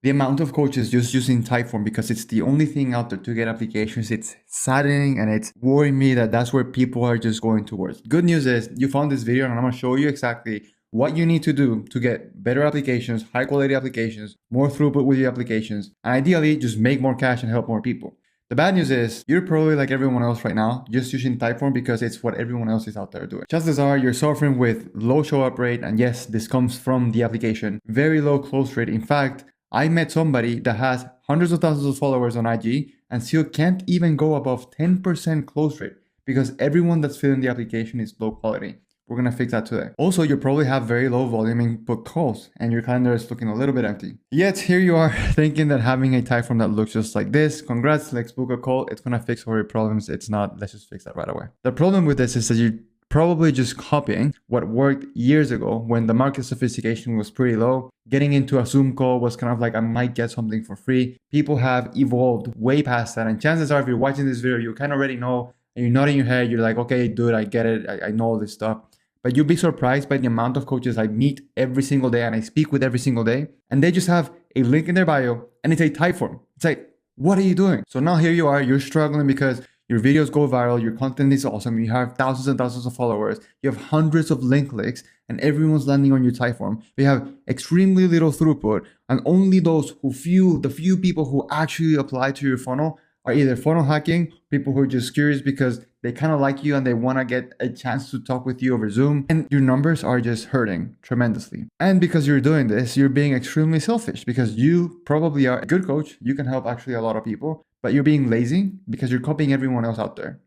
The amount of coaches just using Typeform because it's the only thing out there to get applications, it's saddening and it's worrying me that that's where people are just going towards. Good news is you found this video and I'm going to show you exactly what you need to do to get better applications, high quality applications, more throughput with your applications, and ideally just make more cash and help more people. The bad news is you're probably like everyone else right now, just using Typeform because it's what everyone else is out there doing. Chances are you're suffering with low show up rate, and yes, this comes from the application. Very low close rate. In fact, I met somebody that has hundreds of thousands of followers on IG and still can't even go above 10% close rate because everyone that's filling the application is low quality. We're going to fix that today. Also, you probably have very low volume input calls and your calendar is looking a little bit empty. Yet here you are thinking that having a Typeform that looks just like this, congrats, let's book a call. It's going to fix all your problems. It's not. Let's just fix that right away. The problem with this is that you're probably just copying what worked years ago when the market sophistication was pretty low. Getting into a Zoom call was kind of like, I might get something for free. People have evolved way past that. And chances are if you're watching this video, you kind of already know and you're nodding your head. You're like, okay, dude, I get it. I know all this stuff. But you'll be surprised by the amount of coaches I meet every single day and I speak with every single day. And they just have a link in their bio and it's a Typeform. It's like, what are you doing? So now here you are, you're struggling because your videos go viral, your content is awesome, you have thousands and thousands of followers, you have hundreds of link clicks, and everyone's landing on your Typeform. You have extremely little throughput, and only the few people who actually apply to your funnel are either funnel hacking, people who are just curious because they kind of like you and they want to get a chance to talk with you over Zoom, and your numbers are just hurting tremendously. And because you're doing this, you're being extremely selfish because you probably are a good coach. You can help actually a lot of people, but you're being lazy because you're copying everyone else out there.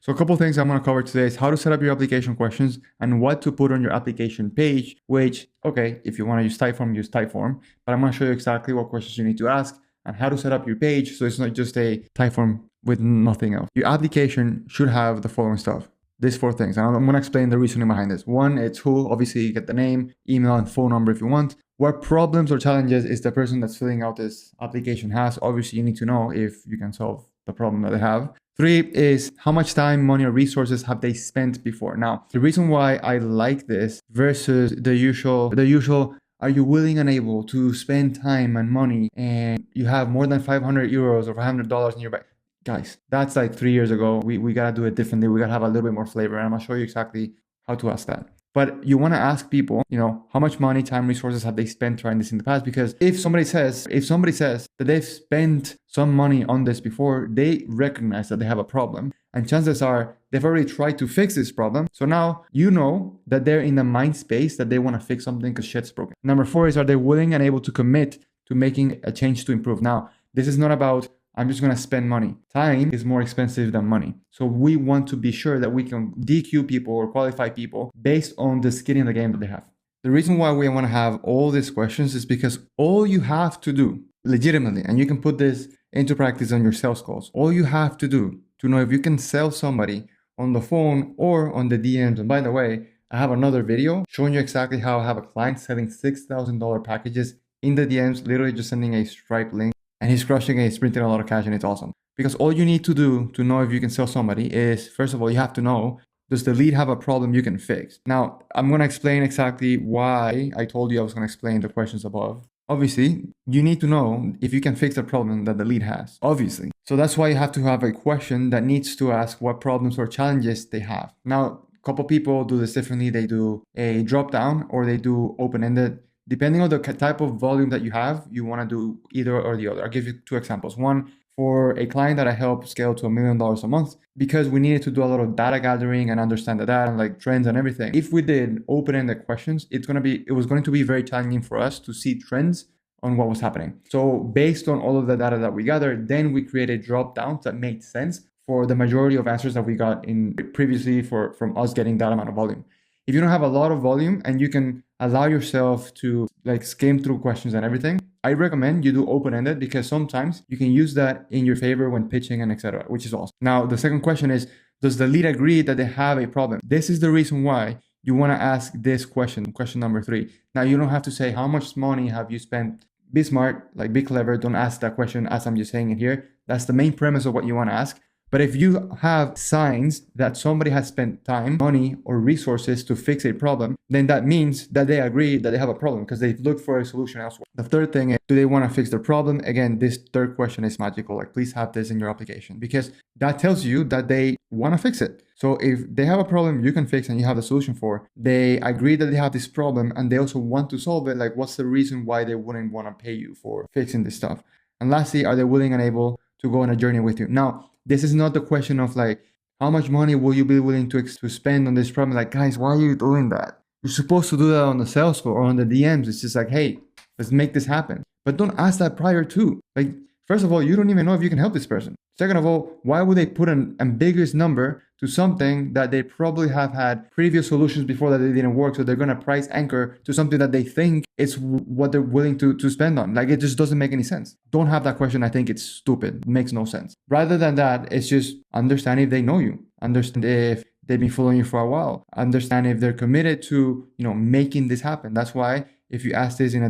So a couple of things I'm going to cover today is how to set up your application questions and what to put on your application page, which, okay, if you want to use Typeform, but I'm going to show you exactly what questions you need to ask and how to set up your page so it's not just a Typeform with nothing else. Your application should have the following stuff. These 4 things. And I'm going to explain the reasoning behind this. 1, it's who. Obviously, you get the name, email, and phone number if you want. What problems or challenges is the person that's filling out this application has. Obviously, you need to know if you can solve the problem that they have. 3 is how much time, money, or resources have they spent before. Now, the reason why I like this versus the usual, are you willing and able to spend time and money and you have more than 500 euros or $500 in your bank? Guys, that's like 3 years ago. We got to do it differently. We got to have a little bit more flavor. And I'm going to show you exactly how to ask that. But you want to ask people, how much money, time, resources have they spent trying this in the past? Because if somebody says that they've spent some money on this before, they recognize that they have a problem. And chances are they've already tried to fix this problem. So now you know that they're in the mind space that they want to fix something because shit's broken. Number 4 is, are they willing and able to commit to making a change to improve? Now, this is not about I'm just going to spend money. Time is more expensive than money. So we want to be sure that we can DQ people or qualify people based on the skin in the game that they have. The reason why we want to have all these questions is because all you have to do legitimately, and you can put this into practice on your sales calls, all you have to do to know if you can sell somebody on the phone or on the DMs. And by the way, I have another video showing you exactly how I have a client selling $6,000 packages in the DMs, literally just sending a Stripe link. And he's crushing it, he's printing a lot of cash, and it's awesome. Because all you need to do to know if you can sell somebody is, first of all, you have to know, does the lead have a problem you can fix? Now, I'm going to explain exactly why I told you I was going to explain the questions above. Obviously, you need to know if you can fix the problem that the lead has, obviously. So that's why you have to have a question that needs to ask what problems or challenges they have. Now, a couple people do this differently. They do a drop down or they do open-ended. Depending on the type of volume that you have, you want to do either or the other. I'll give you 2 examples. One, for a client that I helped scale to $1 million a month, because we needed to do a lot of data gathering and understand the data and like trends and everything. If we did open-ended questions, it was going to be very challenging for us to see trends on what was happening. So based on all of the data that we gathered, then we created drop downs that made sense for the majority of answers that we got in previously from us getting that amount of volume. If you don't have a lot of volume and you can allow yourself to like skim through questions and everything, I recommend you do open-ended because sometimes you can use that in your favor when pitching and etc., which is awesome. Now, the second question is, does the lead agree that they have a problem? This is the reason why you want to ask this question number 3. Now, you don't have to say how much money have you spent. Be smart, like be clever. Don't ask that question as I'm just saying it here. That's the main premise of what you want to ask. But if you have signs that somebody has spent time, money, or resources to fix a problem, then that means that they agree that they have a problem because they've looked for a solution elsewhere. The third thing is, do they want to fix their problem? Again, this third question is magical. Like, please have this in your application because that tells you that they want to fix it. So if they have a problem you can fix and you have the solution for, they agree that they have this problem and they also want to solve it, like what's the reason why they wouldn't want to pay you for fixing this stuff? And lastly, are they willing and able to go on a journey with you? Now, this is not the question of like, how much money will you be willing to spend on this problem? Like, guys, why are you doing that? You're supposed to do that on the sales floor or on the DMs. It's just like, hey, let's make this happen. But don't ask that prior to. Like, first of all, you don't even know if you can help this person. Second of all, why would they put an ambiguous number to something that they probably have had previous solutions before that they didn't work? So they're going to price anchor to something that they think is what they're willing to spend on. Like, it just doesn't make any sense. Don't have that question. I think it's stupid. It makes no sense. Rather than that, it's just understand if they know you. Understand if they've been following you for a while. Understand if they're committed to, making this happen. That's why if you ask this in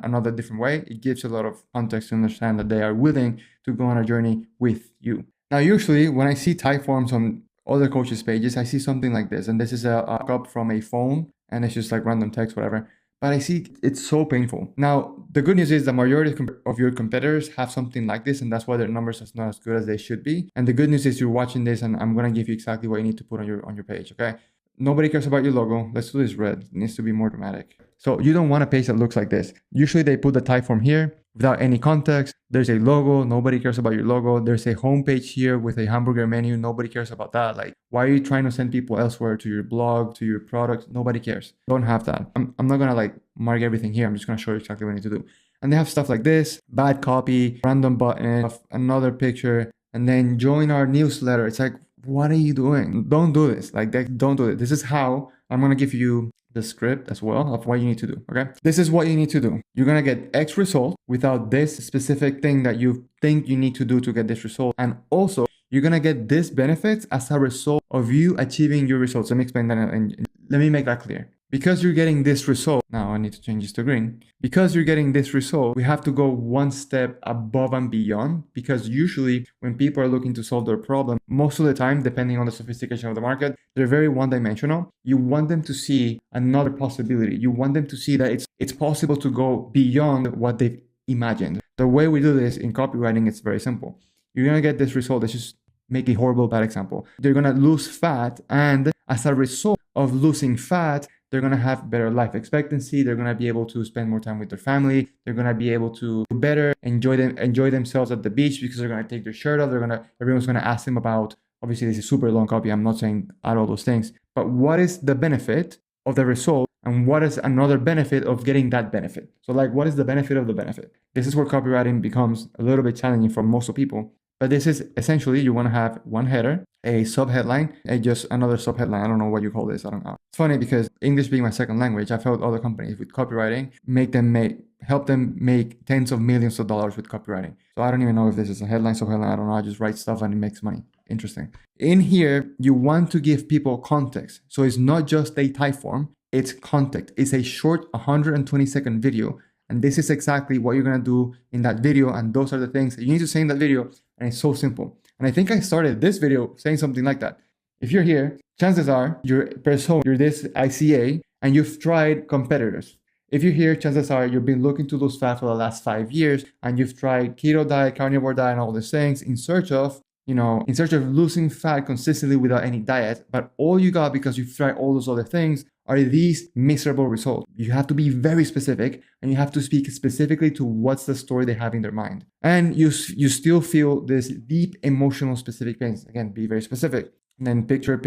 another different way, it gives a lot of context to understand that they are willing to go on a journey with you. Now, usually when I see Typeforms on other coaches' pages, I see something like this. And this is a mock-up from a phone and it's just like random text, whatever. But I see it's so painful. Now, the good news is the majority of your competitors have something like this, and that's why their numbers are not as good as they should be. And the good news is you're watching this, and I'm gonna give you exactly what you need to put on your page, okay? Nobody cares about your logo. Let's do this red. It needs to be more dramatic. So you don't want a page that looks like this. Usually they put the Typeform here without any context. There's a logo. Nobody cares about your logo. There's a homepage here with a hamburger menu. Nobody cares about that. Like, why are you trying to send people elsewhere to your blog, to your product? Nobody cares. Don't have that. I'm not gonna like mark everything here. I'm just gonna show you exactly what you need to do. And they have stuff like this, bad copy, random button, another picture, and then join our newsletter. It's like, what are you doing? Don't do this. Like, don't do it. This is how I'm gonna give you the script as well of what you need to do, okay? This is what you need to do. You're gonna get X result without this specific thing that you think you need to do to get this result. And also, you're gonna get this benefits as a result of you achieving your results. Let me explain that and let me make that clear. Because you're getting this result, now I need to change this to green. Because you're getting this result, we have to go one step above and beyond, because usually when people are looking to solve their problem, most of the time, depending on the sophistication of the market, they're very one-dimensional. You want them to see another possibility. You want them to see that it's possible to go beyond what they've imagined. The way we do this in copywriting, it's very simple. You're gonna get this result. Let's just make a horrible bad example. They're gonna lose fat, and as a result of losing fat, they're going to have better life expectancy. They're going to be able to spend more time with their family. They're going to be able to better enjoy themselves at the beach because they're going to take their shirt off. Everyone's going to ask them about, obviously this is super long copy. I'm not saying add all those things, but what is the benefit of the result and what is another benefit of getting that benefit? So like, what is the benefit of the benefit? This is where copywriting becomes a little bit challenging for most of people. But this is essentially, you want to have one header, a sub-headline, and just another sub-headline. I don't know what you call this. I don't know. It's funny because English being my second language, I've helped other companies with copywriting, help them make tens of millions of dollars with copywriting. So I don't even know if this is a headline, sub-headline. I don't know. I just write stuff and it makes money. Interesting. In here, you want to give people context. So it's not just a Typeform, it's context. It's a short 120-second video. And this is exactly what you're going to do in that video. And those are the things that you need to say in that video. And it's so simple. And I think I started this video saying something like that. If you're here, chances are you're this ICA and you've tried competitors. If you're here, chances are you've been looking to lose fat for the last 5 years and you've tried keto diet, carnivore diet, and all these things in search of losing fat consistently without any diet. But all you got, because you've tried all those other things, are these miserable results. You have to be very specific and you have to speak specifically to what's the story they have in their mind. And you still feel this deep emotional specific pains. Again, be very specific. And then picture.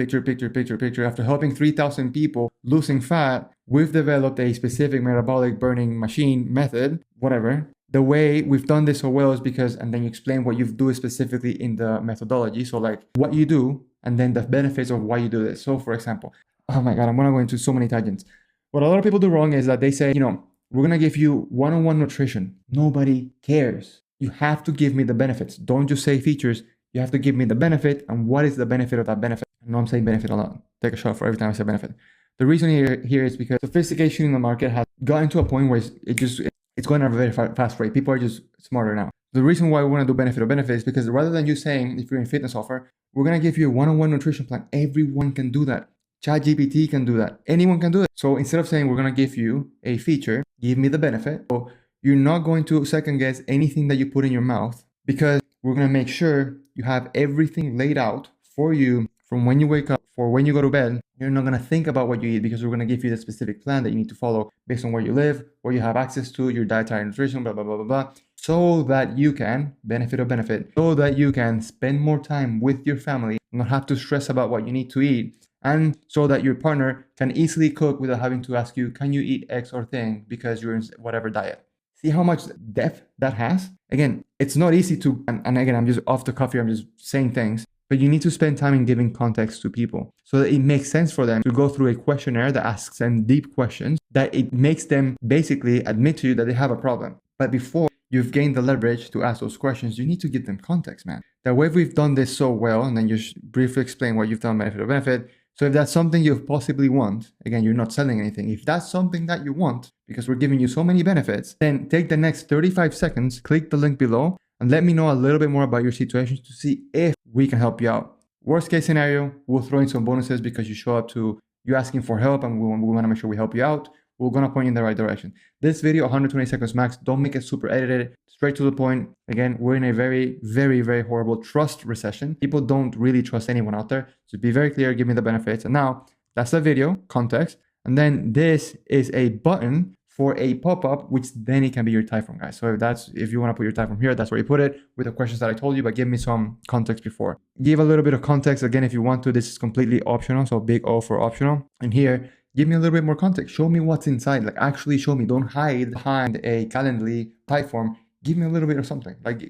After helping 3,000 people losing fat, we've developed a specific metabolic burning machine method, whatever. The way we've done this so well is because, and then you explain what you do specifically in the methodology. So like what you do and then the benefits of why you do this. So for example, oh my God, I'm going to go into so many tangents. What a lot of people do wrong is that they say, we're going to give you one-on-one nutrition. Nobody cares. You have to give me the benefits. Don't just say features. You have to give me the benefit. And what is the benefit of that benefit? I know I'm saying benefit a lot. Take a shot for every time I say benefit. The reason here is because sophistication in the market has gotten to a point where it's going at a very fast rate. People are just smarter now. The reason why we want to do benefit of benefit is because rather than you saying, if you're in fitness offer, we're going to give you a one-on-one nutrition plan. Everyone can do that. ChatGPT can do that. Anyone can do it. So instead of saying we're going to give you a feature, give me the benefit. So you're not going to second guess anything that you put in your mouth, because we're going to make sure you have everything laid out for you from when you wake up for when you go to bed. You're not going to think about what you eat, because we're going to give you the specific plan that you need to follow based on where you live, where you have access to, your dietary nutrition, blah, blah, blah, blah, blah, so that you can benefit or benefit, so that you can spend more time with your family, not have to stress about what you need to eat, and so that your partner can easily cook without having to ask you, can you eat X or thing because you're in whatever diet. See how much depth that has? Again, it's not easy to, and again, I'm just off the cuff here, I'm just saying things, but you need to spend time in giving context to people so that it makes sense for them to go through a questionnaire that asks them deep questions, that it makes them basically admit to you that they have a problem. But before you've gained the leverage to ask those questions, you need to give them context, man. That way we've done this so well, and then you briefly explain what you've done, benefit or benefit. So if that's something you possibly want, again, you're not selling anything. If that's something that you want, because we're giving you so many benefits, then take the next 35 seconds, click the link below, and let me know a little bit more about your situation to see if we can help you out. Worst case scenario, we'll throw in some bonuses because you show up to you asking for help, and we want to make sure we help you out. We're going to point you in the right direction. This video, 120 seconds max. Don't make it super edited. Straight to the point. Again, we're in a very, very, very horrible trust recession. People don't really trust anyone out there. So be very clear, give me the benefits. And now, that's the video, context. And then this is a button for a pop-up, which then it can be your Typeform, guys. So if you want to put your Typeform here, that's where you put it with the questions that I told you, but give me some context before. Give a little bit of context. Again, if you want to, this is completely optional. So big O for optional. And here, give me a little bit more context. Show me what's inside. Like, actually show me. Don't hide behind a Calendly Typeform. Give me a little bit of something. Like,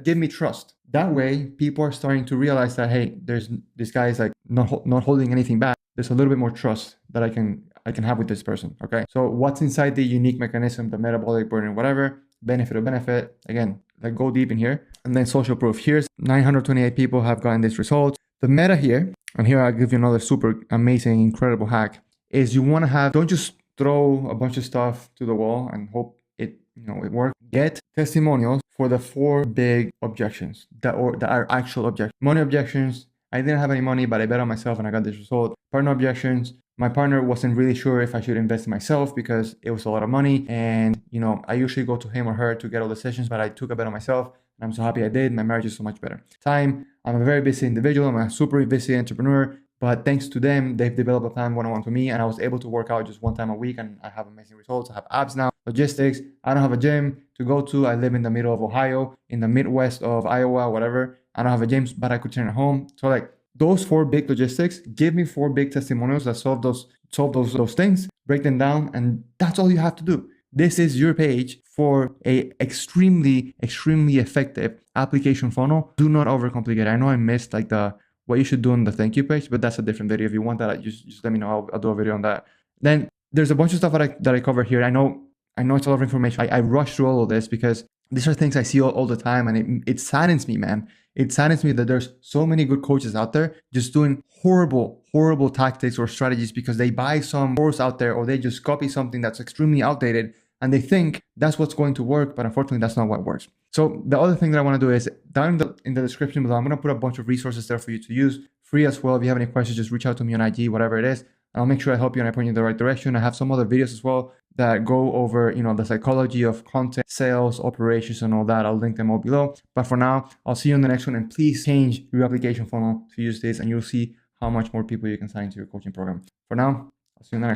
give me trust. That way, people are starting to realize that, hey, this guy is like not holding anything back. There's a little bit more trust that I can have with this person. Okay. So what's inside the unique mechanism, the metabolic burden, whatever, benefit or benefit. Again, like go deep in here. And then social proof. Here's 928 people have gotten this result. The meta here, and here I'll give you another super amazing, incredible hack, is you want to have, don't just throw a bunch of stuff to the wall and hope it works. Get testimonials for the 4 big objections that are actual objections. Money objections. I didn't have any money, but I bet on myself and I got this result. Partner objections. My partner wasn't really sure if I should invest in myself because it was a lot of money. And, I usually go to him or her to get all the sessions, but I took a bet on myself. And I'm so happy I did. My marriage is so much better. Time. I'm a very busy individual. I'm a super busy entrepreneur. But thanks to them, they've developed a plan one-on-one for me, and I was able to work out just one time a week, and I have amazing results. I have abs now. Logistics. I don't have a gym to go to. I live in the middle of Ohio, in the Midwest of Iowa, whatever. I don't have a gym, but I could train at home. So like those 4 big logistics, give me 4 big testimonials that solve those things, break them down, and that's all you have to do. This is your page for a extremely, extremely effective application funnel. Do not overcomplicate it. I know I missed like what you should do on the thank you page, but that's a different video. If you want that, just let me know. I'll do a video on that. Then there's a bunch of stuff that I cover here. I know it's a lot of information. I rush through all of this because these are things I see all the time, and it saddens me, man. It saddens me that there's so many good coaches out there just doing horrible, horrible tactics or strategies because they buy some course out there or they just copy something that's extremely outdated and they think that's what's going to work, but unfortunately that's not what works. So the other thing that I want to do is down in the description below, I'm going to put a bunch of resources there for you to use free as well. If you have any questions, just reach out to me on IG, whatever it is. I'll make sure I help you and I point you in the right direction. I have some other videos as well that go over, the psychology of content, sales, operations, and all that. I'll link them all below. But for now, I'll see you in the next one. And please change your application funnel to use this, and you'll see how much more people you can sign into your coaching program. For now, I'll see you in the next one.